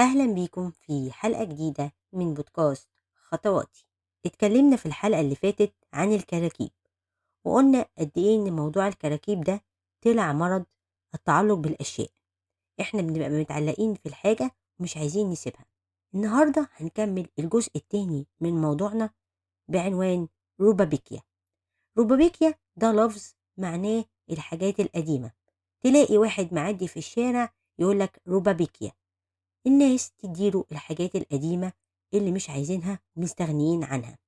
أهلا بيكم في حلقة جديدة من بودكاست خطواتي. اتكلمنا في الحلقة اللي فاتت عن الكراكيب، وقلنا قد ايه ان موضوع الكراكيب ده طلع مرض التعلق بالأشياء. احنا بنبقى متعلقين في الحاجة ومش عايزين نسيبها. النهاردة هنكمل الجزء التاني من موضوعنا بعنوان روبابيكيا. روبابيكيا ده لفظ معناه الحاجات القديمة. تلاقي واحد معدي في الشارع يقولك روبابيكيا، الناس تديله الحاجات القديمة اللي مش عايزينها ومستغنيين عنها.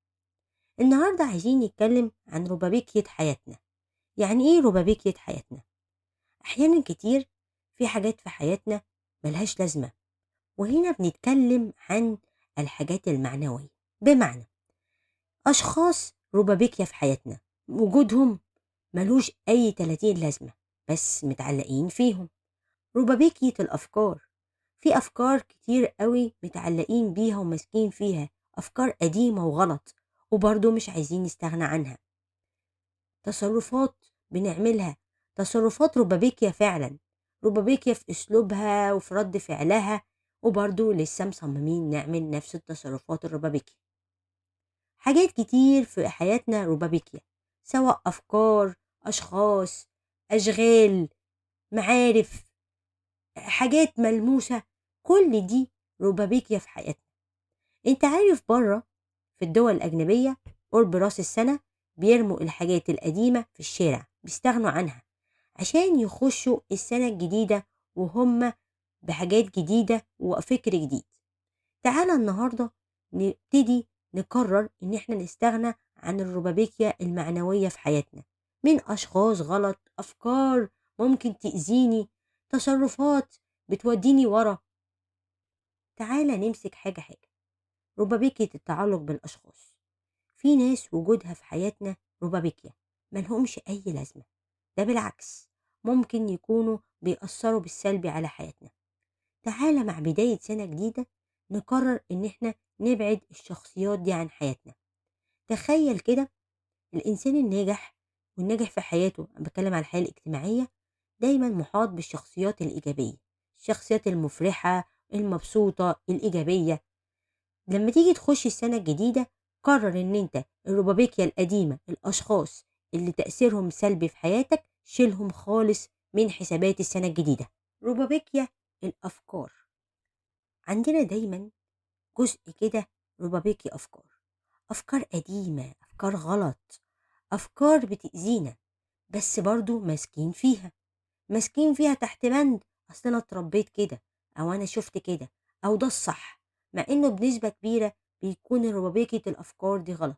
النهاردة عايزين نتكلم عن ربابيكية حياتنا. يعني ايه ربابيكية حياتنا؟ أحيانا كتير في حاجات في حياتنا ملهاش لازمة، وهنا بنتكلم عن الحاجات المعنوية. بمعنى أشخاص ربابيكية في حياتنا، وجودهم ملوش أي 30 لازمة، بس متعلقين فيهم. ربابيكية الأفكار، في أفكار كتير قوي متعلقين بيها وماسكين فيها، أفكار قديمة وغلط وبرضه مش عايزين نستغنى عنها. تصرفات بنعملها، تصرفات ربابيكيا فعلا، ربابيكيا في أسلوبها وفي رد فعلها، وبرضه لسه مصممين نعمل نفس التصرفات الربابيكيا. حاجات كتير في حياتنا ربابيكيا، سواء أفكار، أشخاص، أشغال، معارف، حاجات ملموسة، كل دي ربابيكيا في حياتنا. انت عارف بره في الدول الأجنبية قرب راس السنة بيرموا الحاجات القديمة في الشارع، بيستغنوا عنها عشان يخشوا السنة الجديدة وهم بحاجات جديدة وفكر جديد. تعالى النهاردة نبتدي نقرر ان احنا نستغنى عن الربابيكيا المعنوية في حياتنا، من اشخاص غلط، افكار ممكن تأذيني، تصرفات بتوديني ورا. تعالى نمسك حاجة حاجة. ربابيكية التعلق بالاشخاص، في ناس وجودها في حياتنا ربابيكيا ملهمش اي لازمة، ده بالعكس ممكن يكونوا بيأثروا بالسلبي على حياتنا. تعالى مع بداية سنة جديدة نقرر إن إحنا نبعد الشخصيات دي عن حياتنا. تخيل كده الإنسان الناجح والناجح في حياته، أنا بتكلم عن الحياة الاجتماعية، دايما محاط بالشخصيات الإيجابية، الشخصيات المفرحة المبسوطة الإيجابية. لما تيجي تخش السنة الجديدة قرر إن أنت الربابيكيا القديمة، الأشخاص اللي تأثيرهم سلبي في حياتك شيلهم خالص من حسابات السنة الجديدة. ربابيكيا الأفكار، عندنا دايما جزء كده ربابيكي أفكار، أفكار قديمة، أفكار غلط، أفكار بتأذينا، بس برضو ماسكين فيها، ماسكين فيها تحت بند أصل أنا اتربيت كده، أو أنا شفت كده، أو ده الصح، مع إنه بنسبة كبيرة بيكون ربابيكية الأفكار دي غلط.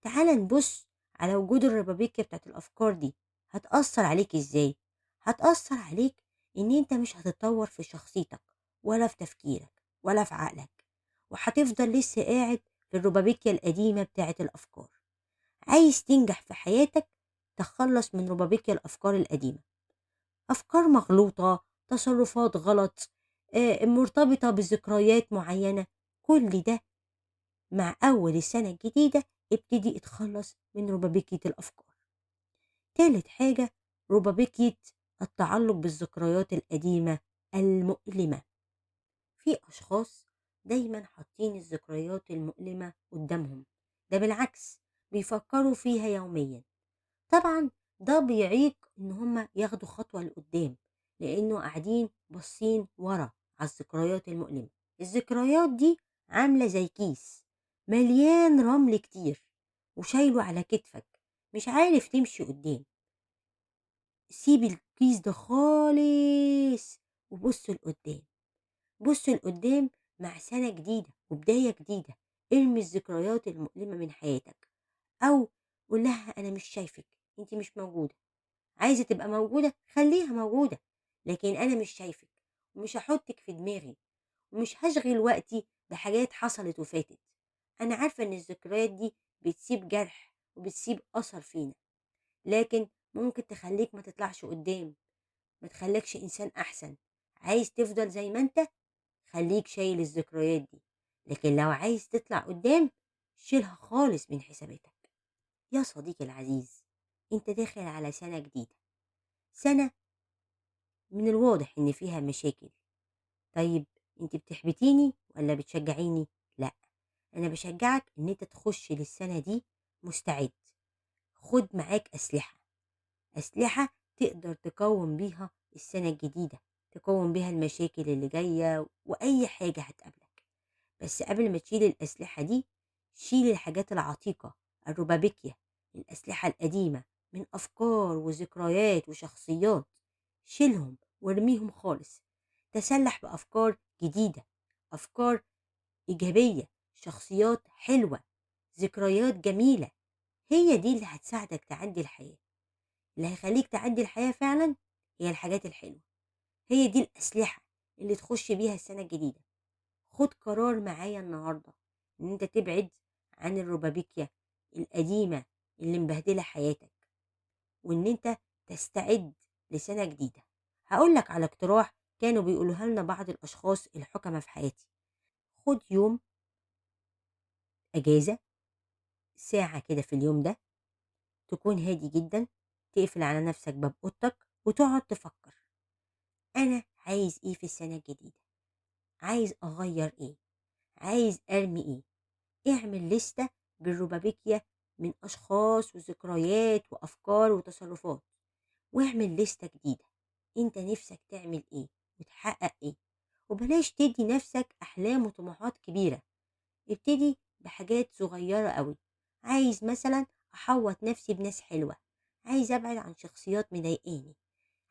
تعال نبص على وجود الربابيكية بتاعت الأفكار دي هتأثر عليك إزاي. هتأثر عليك إن أنت مش هتتطور في شخصيتك ولا في تفكيرك ولا في عقلك، وهتفضل لسه قاعد في الربابيكيا القديمة بتاعت الأفكار. عايز تنجح في حياتك تخلص من ربابيكيا الأفكار القديمة، أفكار مغلوطة، تصرفات غلط، مرتبطة بذكريات معينة. كل ده مع أول السنة الجديدة ابتدي اتخلص من ربابيكية الأفكار. تالت حاجة ربابيكية التعلق بالذكريات القديمة المؤلمة. في أشخاص دايما حاطين الذكريات المؤلمة قدامهم، ده بالعكس بيفكروا فيها يوميا. طبعا ده بيعيق إن هما ياخدوا خطوة لقدام، لأنه قاعدين باصين ورا على الذكريات المؤلمة. الذكريات دي عاملة زي كيس مليان رمل كتير وشايله على كتفك، مش عارف تمشي قدام. سيب الكيس ده خالص وبص لقدام، بص لقدام مع سنة جديدة وبداية جديدة. ارمي الذكريات المؤلمة من حياتك، أو قول لها أنا مش شايفك، أنت مش موجودة. عايزة تبقى موجودة خليها موجودة، لكن أنا مش شايفك ومش هحطك في دماغي، ومش هشغل وقتي بحاجات حصلت وفاتت. أنا عارفة إن الذكريات دي بتسيب جرح وبتسيب أثر فينا، لكن ممكن تخليك ما تطلعش قدام، ما تخليكش إنسان أحسن. عايز تفضل زي ما أنت، خليك شايل الذكريات دي، لكن لو عايز تطلع قدام شيلها خالص من حساباتك. يا صديقي العزيز، انت داخل على سنة جديدة، سنة من الواضح ان فيها مشاكل. طيب أنتِ بتحبطيني والّا بتشجعيني؟ لأ، أنا باشجعك إن أنت تخش للسنة دي مستعد. خُد معاك أسلحة، أسلحة تقدر تقاوم بيها السنة الجديدة، تقاوم بيها المشاكل اللي جاية وأي حاجة هتقابلك. بس قبل ما تشيل الأسلحة دي، شيل الحاجات العتيقة، الرُبابيكيا، الأسلحة القديمة من أفكار وذكريات وشخصيات، شيلهم وارميهم خالص. تسلّح بأفكار جديدة، أفكار إيجابية، شخصيات حلوة، ذكريات جميلة، هي دي اللي هتساعدك تعدّي الحياة. اللي هيخلّيك تعدّي الحياة فعلًا هي الحاجات الحلوة، هي دي الأسلحة اللي تخُش بيها السَنة الجديدة. خُد قرار معايا النهارده إن أنت تبعد عن الرُبابيكيا القديمة اللي مبهدلة حياتك، وإن أنت تستعد لسَنة جديدة. هاقول لك على اقتراح كانوا بيقولوها لنا بعض الأشخاص الحُكَما في حياتي. خُد يوم أجازة، ساعة كده في اليوم ده، تكون هادي جدًا، تقفل على نَفْسك باب أوضتك وتقعد تفكّر، أنا عايز إيه في السَنة الجديدة؟ عايز أغيّر إيه؟ عايز أرمي إيه؟ اعمل لستة بالربابيكيا من أشخاص وذكريات وأفكار وتصرفات، واعمل لستة جديدة. أنت نفسك تعمل إيه وتحقق إيه، وبلاش تدي نفسك أحلام وطموحات كبيرة. ابتدي بحاجات صغيرة قوي. عايز مثلا أحوط نفسي بناس حلوة، عايز أبعد عن شخصيات مضايقاني،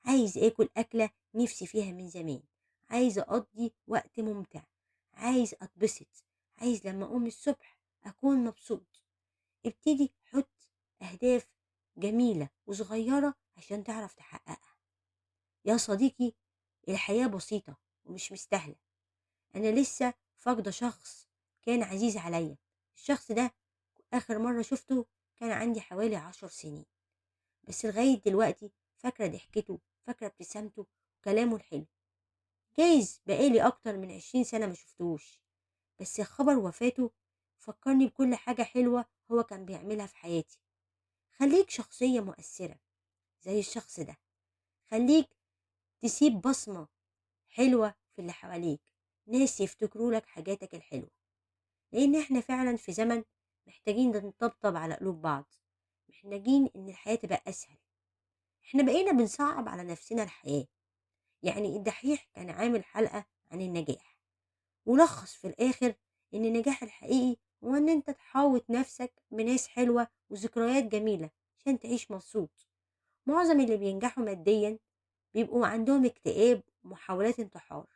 عايز آكل أكلة نفسي فيها من زمان، عايز أقضي وقت ممتع، عايز أتبسط، عايز لما أقوم الصبح أكون مبسوط. ابتدي حط أهداف جميلة وصغيرة عشان تعرف تحققها. يا صديقي، الحياة بسيطة ومش مستاهلة. أنا لسه فاقدة شخص كان عزيز عليا، الشخص ده آخر مرة شفته كان عندي حوالي 10 سنين، بس لغاية دلوقتي فاكرة ضحكته، فاكرة ابتسامته وكلامه الحلو. جايز بقالي أكتر من 20 سنة ما شفتهوش، بس خبر وفاته فكرني بكل حاجة حلوة هو كان بيعملها في حياتي. خليك شخصية مؤثرة زي الشخص ده، خليك تسيب بصمة حلوة في اللي حواليك، ناس يفتكروا لك حاجاتك الحلوة. لأن احنا فعلا في زمن محتاجين نطبطب على قلوب بعض، محتاجين إن الحياة تبقى أسهل. احنا بقينا بنصعب على نفسنا الحياة. يعني الدحيح كان عامل حلقة عن النجاح، ولخص في الآخر إن النجاح الحقيقي هو إن أنت تحاوط نفسك بناس حلوة وذكريات جميلة عشان تعيش مبسوط. معظم اللي بينجحوا ماديا بيبقوا عندهم اكتئاب ومحاولات انتحار.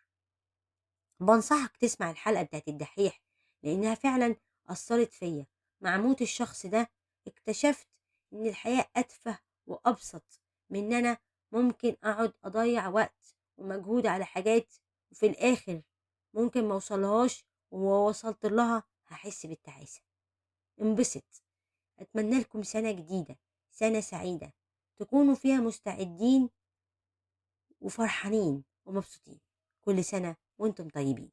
بنصحك تسمع الحلقة بتاعت الدحيح لأنها فعلا أثرت فيا. مع موت الشخص ده اكتشفت إن الحياة أتفه وأبسط من إن أنا ممكن أقعد أضيع وقت ومجهود على حاجات وفي الآخر ممكن ما وصلهاش، ووصلت لها هحس بالتعاسة. انبسط. أتمنى لكم سنة جديدة، سنة سعيدة، تكونوا فيها مستعدين وفرحانين ومبسوطين. كل سنة وانتم طيبين.